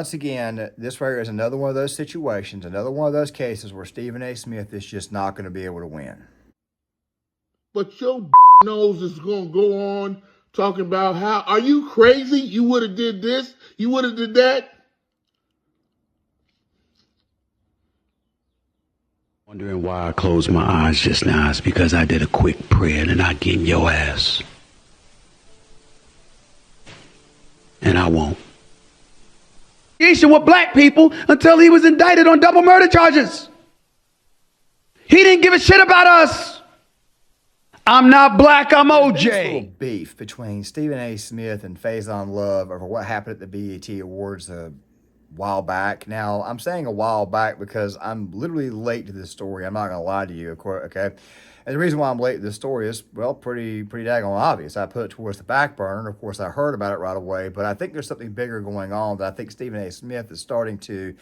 once again, this right here is another one of those situations, another one of those cases where Stephen A. Smith is just not going to be able to win. But your nose is going to go on talking about how, are you crazy? You would have did this. You would have did that. Wondering why I closed my eyes just now is because I did a quick prayer and I get in your ass. And I won't. With black people until he was indicted on double murder charges. He didn't give a shit about us. I'm not black, I'm OJ. Little beef between Stephen A. Smith and Faizon Love over what happened at the BET Awards a while back. Now, I'm saying a while back because I'm literally late to this story. I'm not going to lie to you, okay? And the reason why I'm late to this story is, well, pretty daggone obvious. I put it towards the back burner. Of course, I heard about it right away, but I think there's something bigger going on that I think Stephen A. Smith is starting to,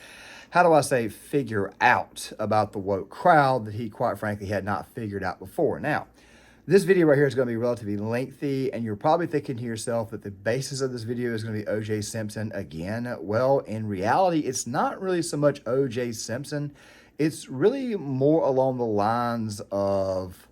how do I say, figure out about the woke crowd that he, quite frankly, had not figured out before. Now, this video right here is going to be relatively lengthy, and you're probably thinking to yourself that the basis of this video is going to be OJ Simpson again. Well, in reality, it's not really so much OJ Simpson. It's really more along the lines of,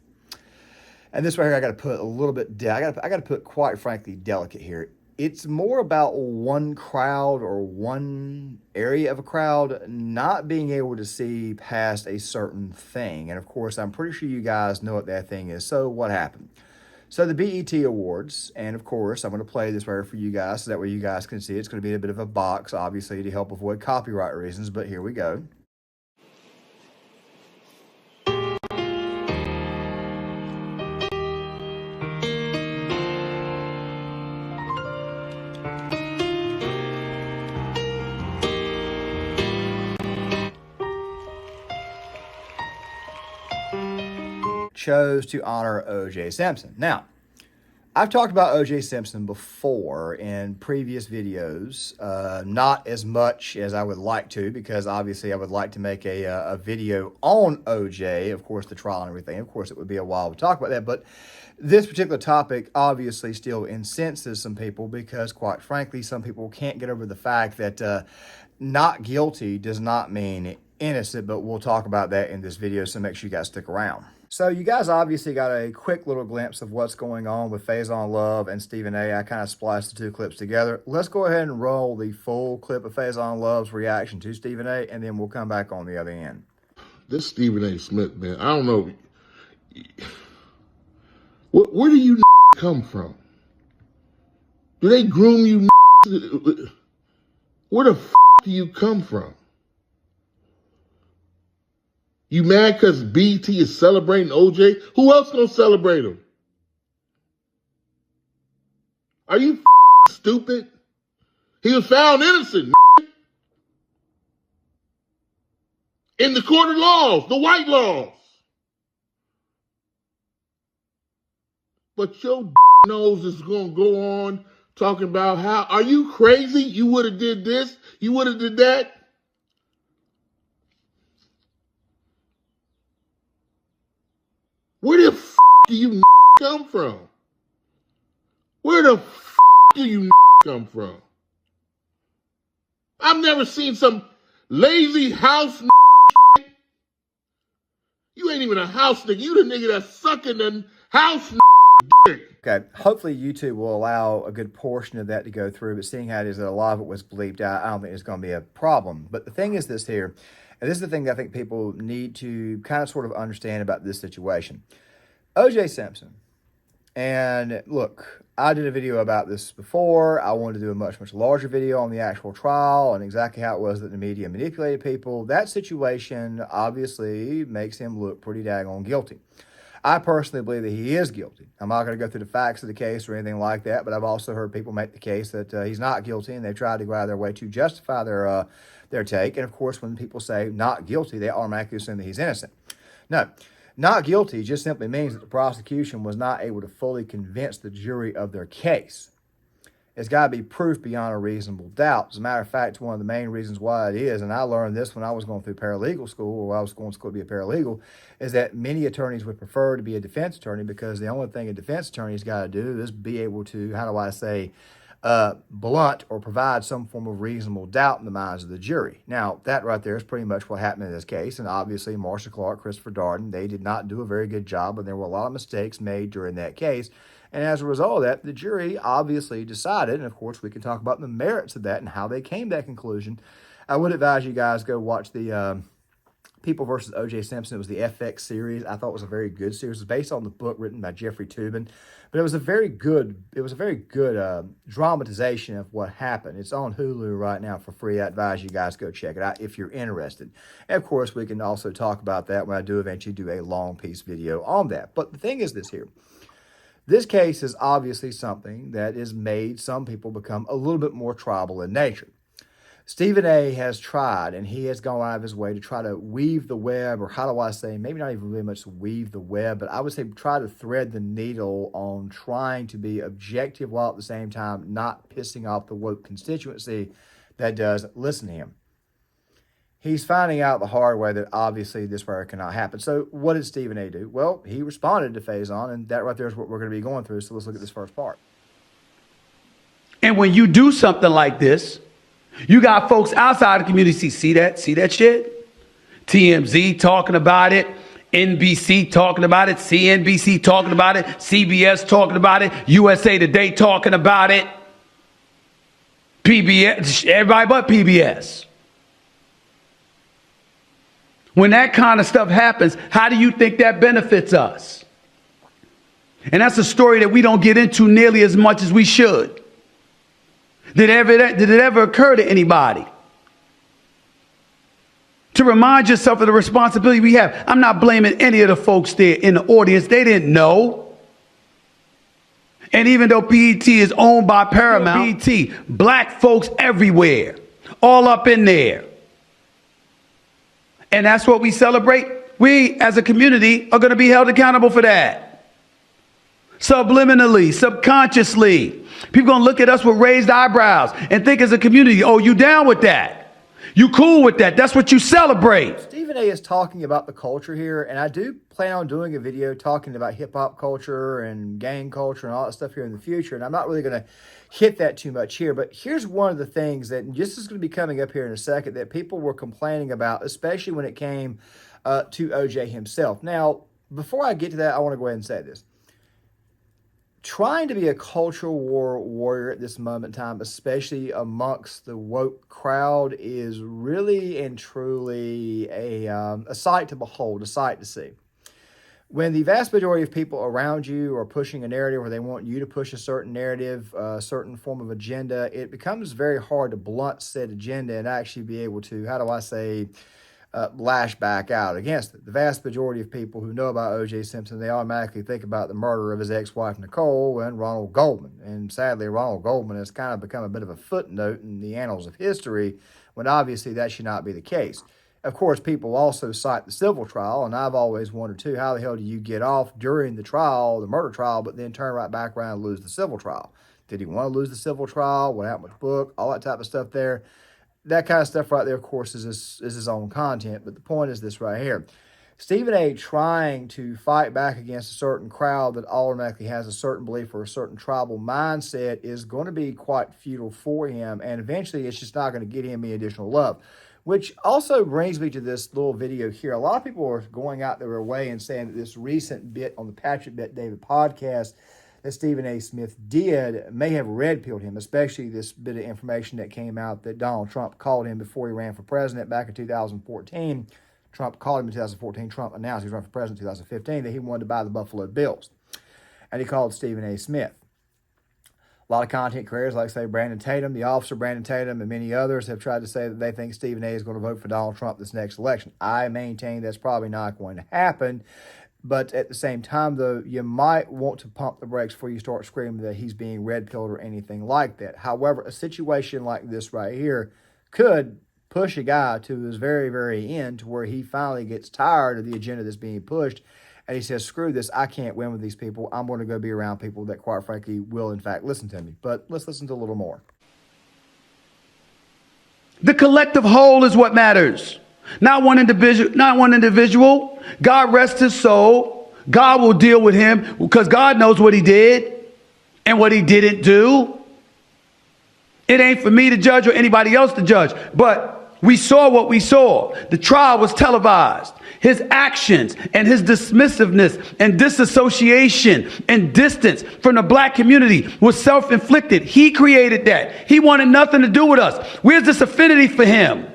and this right here I got to put a little bit, I got to put, quite frankly, delicate here. It's more about one crowd or one area of a crowd not being able to see past a certain thing. And of course, I'm pretty sure you guys know what that thing is. So what happened? So the BET Awards, and of course, I'm going to play this right here for you guys so that way you guys can see. It's going to be a bit of a box, obviously, to help avoid copyright reasons, but here we go. Chose to honor OJ Simpson. Now, I've talked about OJ Simpson before in previous videos, not as much as I would like to, because obviously I would like to make a video on OJ, of course, the trial and everything. Of course, it would be a while to talk about that, but this particular topic obviously still incenses some people because, quite frankly, some people can't get over the fact that not guilty does not mean innocent, but we'll talk about that in this video, so make sure you guys stick around. So you guys obviously got a quick little glimpse of what's going on with Faizon Love and Stephen A. I kind of spliced the two clips together. Let's go ahead and roll the full clip of Faizon Love's reaction to Stephen A., and then we'll come back on the other end. This Stephen A. Smith, man, I don't know. Where do you come from? Do they groom you? Where the do you come from? You mad because BT is celebrating OJ? Who else gonna celebrate him? Are you stupid? He was found innocent in the court of laws, the white laws. But your nose is gonna go on talking about how, are you crazy? You would have did this, you would have did that. Where the do you come from? Where the do you come from? I've never seen some lazy house You ain't even a house nigga. You the nigga that's sucking the house dick. Okay, hopefully YouTube will allow a good portion of that to go through, but seeing how it is that a lot of it was bleeped out, I don't think it's going to be a problem. But the thing is this here, and this is the thing that I think people need to kind of sort of understand about this situation. OJ Simpson, and look, I did a video about this before. I wanted to do a much larger video on the actual trial and exactly how it was that the media manipulated people. That situation obviously makes him look pretty daggone guilty. I personally believe that he is guilty. I'm not going to go through the facts of the case or anything like that, but I've also heard people make the case that he's not guilty, and they've tried to go out of their way to justify their take. And of course, when people say not guilty, they automatically assume that he's innocent. No, not guilty just simply means that the prosecution was not able to fully convince the jury of their case. It's got to be proof beyond a reasonable doubt. As a matter of fact, it's one of the main reasons why it is, and I learned this when I was going through paralegal school, or I was going to school to be a paralegal, is that many attorneys would prefer to be a defense attorney because the only thing a defense attorney's got to do is be able to, how do I say, blunt or provide some form of reasonable doubt in the minds of the jury. Now, that right there is pretty much what happened in this case. And obviously, Marcia Clark, Christopher Darden, they did not do a very good job, and there were a lot of mistakes made during that case. And as a result of that, the jury obviously decided, and of course, we can talk about the merits of that and how they came to that conclusion. I would advise you guys go watch the People versus OJ Simpson. It was the FX series. I thought it was a very good series. It was based on the book written by Jeffrey Toobin, but it was a very good dramatization of what happened. It's on Hulu right now for free. I advise you guys go check it out if you're interested. And of course, we can also talk about that when I do eventually do a long piece video on that. But the thing is this here. This case is obviously something that has made some people become a little bit more tribal in nature. Stephen A has tried, and he has gone out of his way to try to weave the web, or how do I say, maybe not even really much weave the web, but I would say try to thread the needle on trying to be objective while at the same time not pissing off the woke constituency that does listen to him. He's finding out the hard way that obviously this right cannot happen. So what did Stephen A do? Well, he responded to Faizon, and that right there is what we're going to be going through. So let's look at this first part. And when you do something like this, you got folks outside the community see that shit? TMZ talking about it, NBC talking about it, CNBC talking about it, CBS talking about it, USA Today talking about it, PBS, everybody but PBS. When that kind of stuff happens, how do you think that benefits us? And that's a story that we don't get into nearly as much as we should. Did it ever occur to anybody to remind yourself of the responsibility we have? I'm not blaming any of the folks there in the audience. They didn't know. And even though BET is owned by Paramount, BET, black folks everywhere, all up in there. And that's what we celebrate. We, as a community, are going to be held accountable for that. Subliminally, subconsciously. People going to look at us with raised eyebrows and think as a community, oh, you down with that? You cool with that? That's what you celebrate. Stephen A is talking about the culture here, and I do plan on doing a video talking about hip-hop culture and gang culture and all that stuff here in the future, and I'm not really going to hit that too much here, but here's one of the things that just is going to be coming up here in a second that people were complaining about, especially when it came to OJ himself. Now, before I get to that, I want to go ahead and say this. Trying to be a cultural war warrior at this moment in time, especially amongst the woke crowd, is really and truly a sight to behold, a sight to see. When the vast majority of people around you are pushing a narrative or they want you to push a certain narrative, a certain form of agenda, it becomes very hard to blunt said agenda and actually be able to, how do I say, lash back out against it. The vast majority of people who know about OJ Simpson, they automatically think about the murder of his ex-wife Nicole and Ronald Goldman. And sadly, Ronald Goldman has kind of become a bit of a footnote in the annals of history when obviously that should not be the case. Of course, people also cite the civil trial, and I've always wondered too, how the hell do you get off during the trial, the murder trial, but then turn right back around and lose the civil trial? Did he want to lose the civil trial? What happened with the book? All that type of stuff there. That kind of stuff right there, of course, is his own content. But the point is this right here. Stephen A trying to fight back against a certain crowd that automatically has a certain belief or a certain tribal mindset is going to be quite futile for him. And eventually, it's just not going to get him any additional love. Which also brings me to this little video here. A lot of people are going out their way and saying that this recent bit on the Patrick Bet David podcast that Stephen A. Smith did may have red-pilled him, especially this bit of information that came out that Donald Trump called him before he ran for president back in 2014. Trump called him in 2014. Trump announced he was running for president in 2015 that he wanted to buy the Buffalo Bills. And he called Stephen A. Smith. A lot of content creators, like say Brandon Tatum, the officer Brandon Tatum, and many others have tried to say that they think Stephen A. is going to vote for Donald Trump this next election. I maintain that's probably not going to happen. But at the same time, though, you might want to pump the brakes before you start screaming that he's being red-pilled or anything like that. However, a situation like this right here could push a guy to his very, very end to where he finally gets tired of the agenda that's being pushed. And he says, screw this, I can't win with these people. I'm going to go be around people that, quite frankly, will, in fact, listen to me. But let's listen to a little more. The collective whole is what matters. Not one individual. God rest his soul. God will deal with him because God knows what he did and what he didn't do. It ain't for me to judge or anybody else to judge, but we saw what we saw. The trial was televised. His actions and his dismissiveness and disassociation and distance from the black community was self-inflicted. He created that. He wanted nothing to do with us. Where's this affinity for him?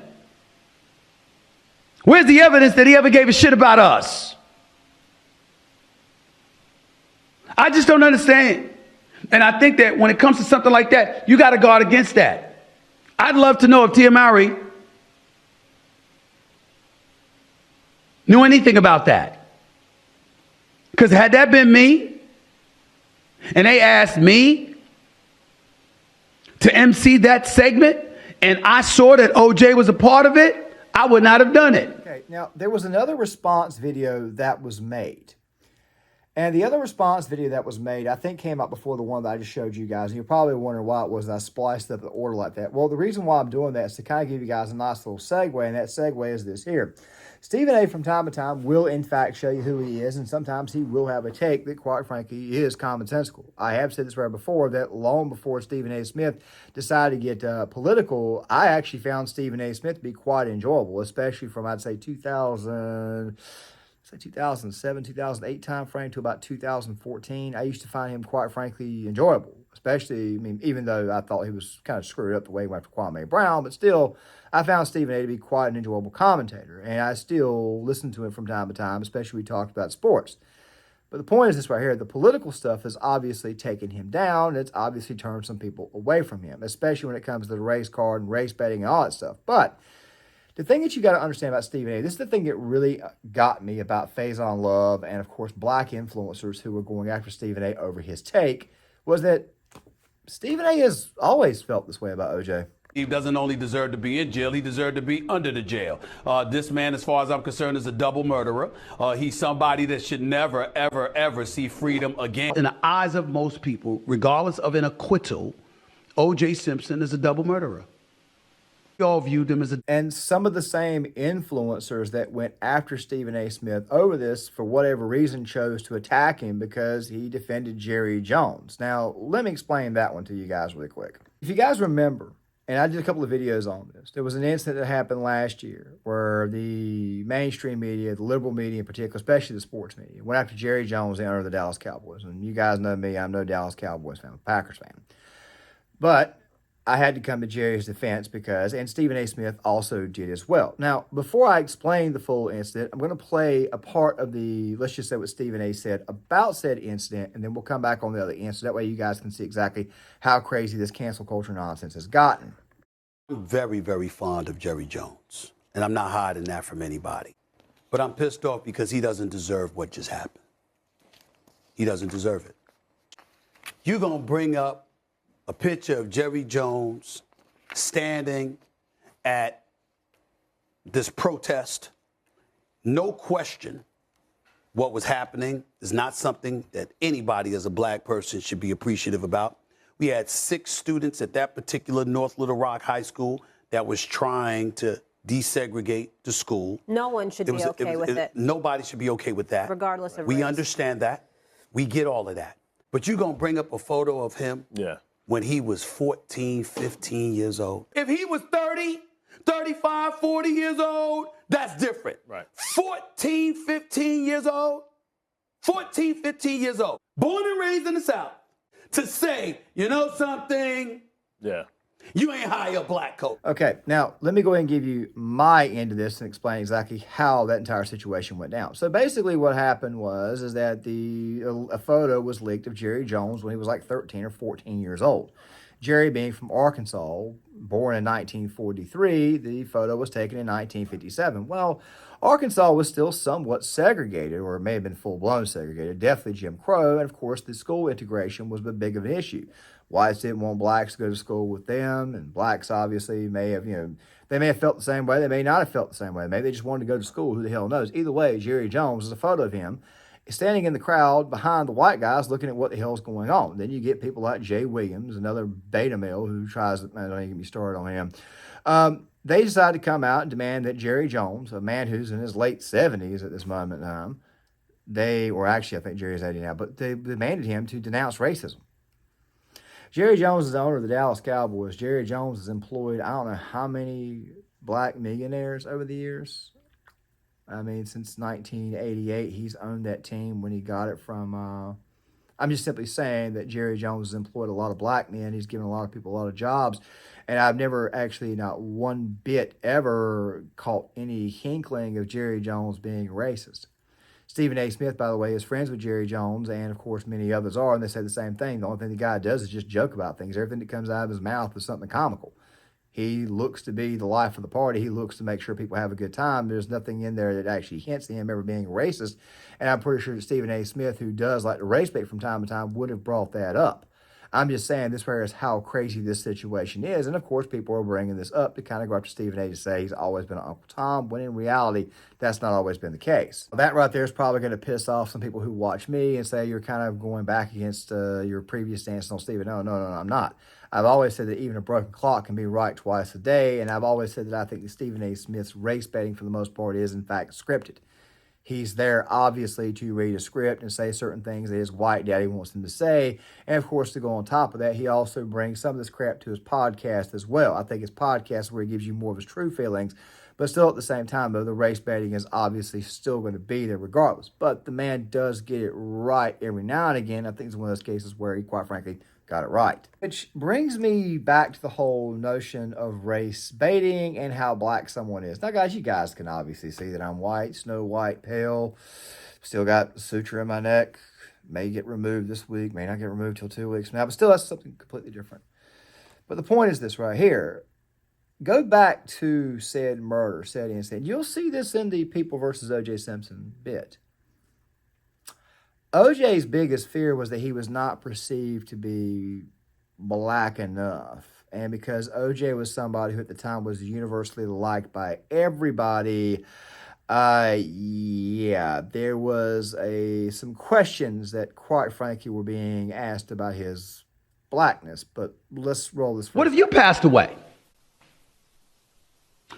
Where's the evidence that he ever gave a shit about us? I just don't understand. And I think that when it comes to something like that, you got to guard against that. I'd love to know if Tia Mowry knew anything about that. Because had that been me, and they asked me to MC that segment, and I saw that OJ was a part of it, I would not have done it. Okay, now there was another response video that was made. And the other response video that was made, I think came out before the one that I just showed you guys. And you're probably wondering why it was that I spliced up the order like that. Well, the reason why I'm doing that is to kind of give you guys a nice little segue, and that segue is this here. Stephen A. from time to time will, in fact, show you who he is, and sometimes he will have a take that, quite frankly, is commonsensical. I have said this right before, that long before Stephen A. Smith decided to get political, I actually found Stephen A. Smith to be quite enjoyable, especially from, I'd say, 2007, 2008 time frame to about 2014. I used to find him, quite frankly, enjoyable, especially, I mean, even though I thought he was kind of screwed up the way he went after Kwame Brown, but still, I found Stephen A to be quite an enjoyable commentator, and I still listen to him from time to time, especially when we talked about sports. But the point is this right here, the political stuff has obviously taken him down, and it's obviously turned some people away from him, especially when it comes to the race card and race betting and all that stuff. But the thing that you got to understand about Stephen A, this is the thing that really got me about Faizon Love and, of course, black influencers who were going after Stephen A over his take, was that Stephen A has always felt this way about OJ. He doesn't only deserve to be in jail, he deserved to be under the jail. This man, as far as I'm concerned, is a double murderer. He's somebody that should never, ever, ever see freedom again. In the eyes of most people, regardless of an acquittal, OJ Simpson is a double murderer. We all viewed him as a... And some of the same influencers that went after Stephen A. Smith over this, for whatever reason, chose to attack him because he defended Jerry Jones. Now, let me explain that one to you guys really quick. If you guys remember, and I did a couple of videos on this, there was an incident that happened last year where the mainstream media, the liberal media in particular, especially the sports media, went after Jerry Jones, the owner of the Dallas Cowboys. And you guys know me, I'm no Dallas Cowboys fan, I'm a Packers fan. But I had to come to Jerry's defense because, and Stephen A. Smith also did as well. Now, before I explain the full incident, I'm going to play a part of the, let's just say what Stephen A. said about said incident, and then we'll come back on the other end, so that way you guys can see exactly how crazy this cancel culture nonsense has gotten. I'm very, very fond of Jerry Jones, and I'm not hiding that from anybody. But I'm pissed off because he doesn't deserve what just happened. He doesn't deserve it. You're going to bring up a picture of Jerry Jones standing at this protest. No question, what was happening is not something that anybody as a black person should be appreciative about. We had 6 students at that particular North Little Rock High School that was trying to desegregate the school. No one should be okay with it. Nobody should be okay with that. Regardless of race. We understand that. We get all of that. But you're going to bring up a photo of him when he was 14, 15 years old. If he was 30, 35, 40 years old, that's different. Right. 14, 15 years old, 14, 15 years old, born and raised in the South, to say, you know something? Yeah. You ain't hire a black coat. Okay, now let me go ahead and give you my end of this and explain exactly how that entire situation went down. So basically what happened is that a photo was leaked of Jerry Jones when he was like 13 or 14 years old. Jerry being from Arkansas, born in 1943, the photo was taken in 1957. Well, Arkansas was still somewhat segregated, or it may have been full-blown segregated, definitely Jim Crow, and of course the school integration was a big of an issue. Whites didn't want blacks to go to school with them, and blacks obviously may have, they may have felt the same way, they may not have felt the same way, maybe they just wanted to go to school, who the hell knows. Either way, Jerry Jones is a photo of him standing in the crowd behind the white guys looking at what the hell's going on. Then you get people like Jay Williams, another beta male who tries to, don't even get me started on him. They decided to come out and demand that Jerry Jones, a man who's in his late 70s at this moment in time, I think Jerry's 80 now, but they demanded him to denounce racism. Jerry Jones is the owner of the Dallas Cowboys. Jerry Jones has employed I don't know how many black millionaires over the years. I mean, since 1988, he's owned that team when he got it from. I'm just simply saying that Jerry Jones has employed a lot of black men. He's given a lot of people a lot of jobs. And I've never actually, not one bit, ever caught any inkling of Jerry Jones being racist. Stephen A. Smith, by the way, is friends with Jerry Jones, and of course many others are, and they say the same thing. The only thing the guy does is just joke about things. Everything that comes out of his mouth is something comical. He looks to be the life of the party. He looks to make sure people have a good time. There's nothing in there that actually hints to him ever being racist. And I'm pretty sure that Stephen A. Smith, who does like to race bait from time to time, would have brought that up. I'm just saying this is how crazy this situation is. And of course, people are bringing this up to kind of go up to Stephen A. to say he's always been Uncle Tom, when in reality, that's not always been the case. That right there is probably going to piss off some people who watch me and say you're kind of going back against your previous stance on Stephen. No, I'm not. I've always said that even a broken clock can be right twice a day. And I've always said that I think that Stephen A. Smith's race baiting for the most part is in fact scripted. He's there, obviously, to read a script and say certain things that his white daddy wants him to say. And, of course, to go on top of that, he also brings some of this crap to his podcast as well. I think his podcast is where he gives you more of his true feelings. But still, at the same time, though, the race baiting is obviously still going to be there regardless. But the man does get it right every now and again. I think it's one of those cases where he, quite frankly, got it right. Which brings me back to the whole notion of race baiting and how black someone is. Now, guys, you guys can obviously see that I'm white, snow white, pale. Still got suture in my neck. May get removed this week, may not get removed till 2 weeks from now, but still that's something completely different. But the point is this right here. Go back to said murder, said incident. You'll see this in the People versus OJ Simpson bit. OJ's biggest fear was that he was not perceived to be black enough. And because OJ was somebody who at the time was universally liked by everybody, there was some questions that, quite frankly, were being asked about his blackness. But let's roll this. What if you passed away?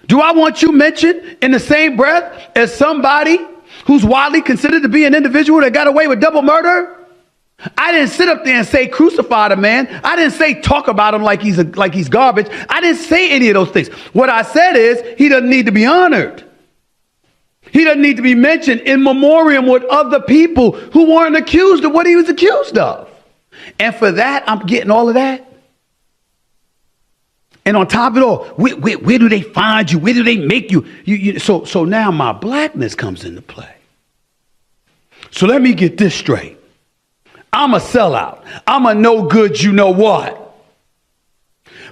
Do I want you mentioned in the same breath as somebody who's widely considered to be an individual that got away with double murder? I didn't sit up there and say crucify the man. I didn't say talk about him like he's garbage. I didn't say any of those things. What I said is he doesn't need to be honored. He doesn't need to be mentioned in memoriam with other people who weren't accused of what he was accused of. And for that, I'm getting all of that. And on top of it all, where do they find you? Where do they make you? So now my blackness comes into play. So let me get this straight. I'm a sellout. I'm a no good, you know what?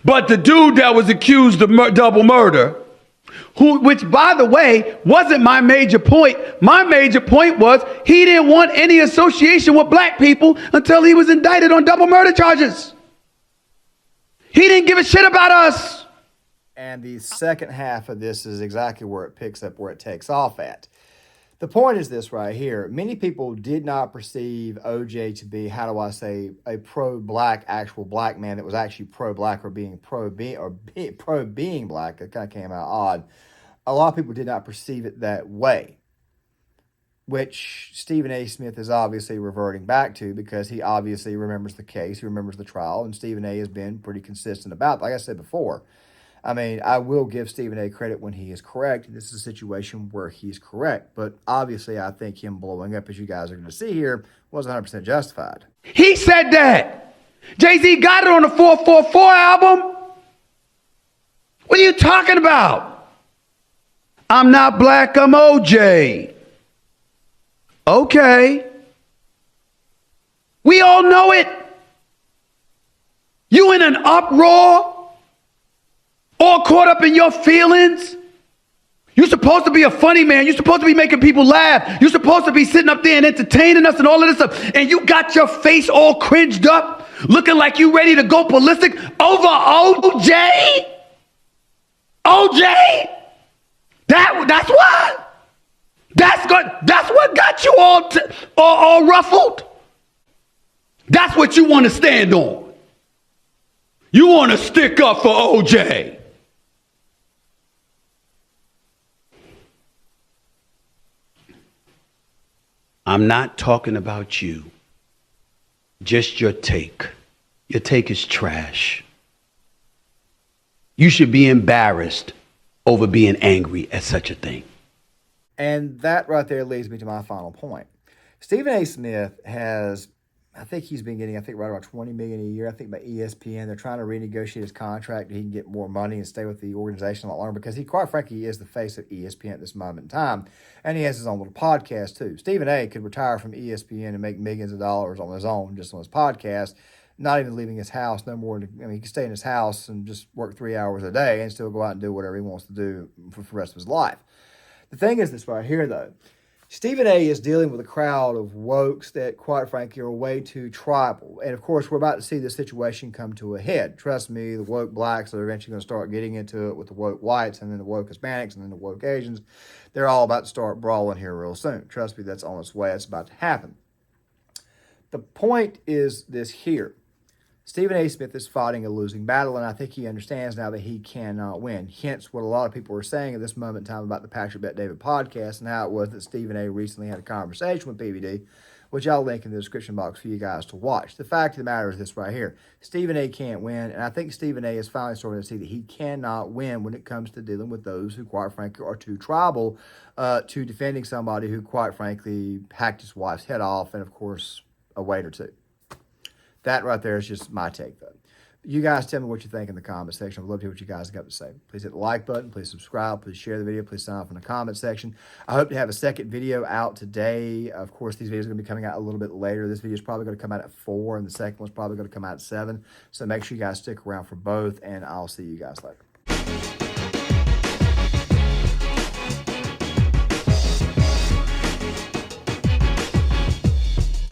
But the dude that was accused of double murder, which, by the way, wasn't my major point. My major point was he didn't want any association with black people until he was indicted on double murder charges. He didn't give a shit about us. And the second half of this is exactly where it picks up, where it takes off at. The point is this right here. Many people did not perceive OJ to be, how do I say, a pro-black, actual black man that was actually pro-black or being pro-being black. It kind of came out odd. A lot of people did not perceive it that way, which Stephen A. Smith is obviously reverting back to because he obviously remembers the case, he remembers the trial, and Stephen A. has been pretty consistent about it. Like I said before, I mean, I will give Stephen A. credit when he is correct. This is a situation where he's correct, but obviously I think him blowing up, as you guys are going to see here, was 100% justified. He said that. Jay-Z got it on the 444 album. What are you talking about? I'm not black, I'm OJ. Okay. We all know it. You in an uproar? All caught up in your feelings? You're supposed to be a funny man. You're supposed to be making people laugh. You're supposed to be sitting up there and entertaining us and all of this stuff. And you got your face all cringed up, looking like you ready to go ballistic over OJ? OJ? That's what? That's what got you all ruffled? That's what you want to stand on. You want to stick up for OJ. I'm not talking about you, just your take. Your take is trash. You should be embarrassed over being angry at such a thing. And that right there leads me to my final point. Stephen A. Smith has, I think he's been getting, right around $20 million a year. I think by ESPN, they're trying to renegotiate his contract so he can get more money and stay with the organization a lot longer because he, quite frankly, is the face of ESPN at this moment in time. And he has his own little podcast too. Stephen A. could retire from ESPN and make millions of dollars on his own, just on his podcast, not even leaving his house, no more. He can stay in his house and just work 3 hours a day and still go out and do whatever he wants to do for the rest of his life. The thing is this right here, though. Stephen A. is dealing with a crowd of wokes that, quite frankly, are way too tribal. And, of course, we're about to see this situation come to a head. Trust me, the woke blacks are eventually going to start getting into it with the woke whites and then the woke Hispanics and then the woke Asians. They're all about to start brawling here real soon. Trust me, that's on its way. It's about to happen. The point is this here. Stephen A. Smith is fighting a losing battle, and I think he understands now that he cannot win. Hence what a lot of people are saying at this moment in time about the Patrick Bet David podcast and how it was that Stephen A. recently had a conversation with PBD, which I'll link in the description box for you guys to watch. The fact of the matter is this right here. Stephen A. can't win, and I think Stephen A. is finally starting to see that he cannot win when it comes to dealing with those who, quite frankly, are too tribal to defending somebody who, quite frankly, hacked his wife's head off and, of course, a weight or two. That right there is just my take, though. You guys tell me what you think in the comment section. I'd love to hear what you guys got to say. Please hit the like button. Please subscribe. Please share the video. Please sign off in the comment section. I hope to have a second video out today. Of course, these videos are going to be coming out a little bit later. This video is probably going to come out at 4, and the second one's probably going to come out at 7. So make sure you guys stick around for both, and I'll see you guys later.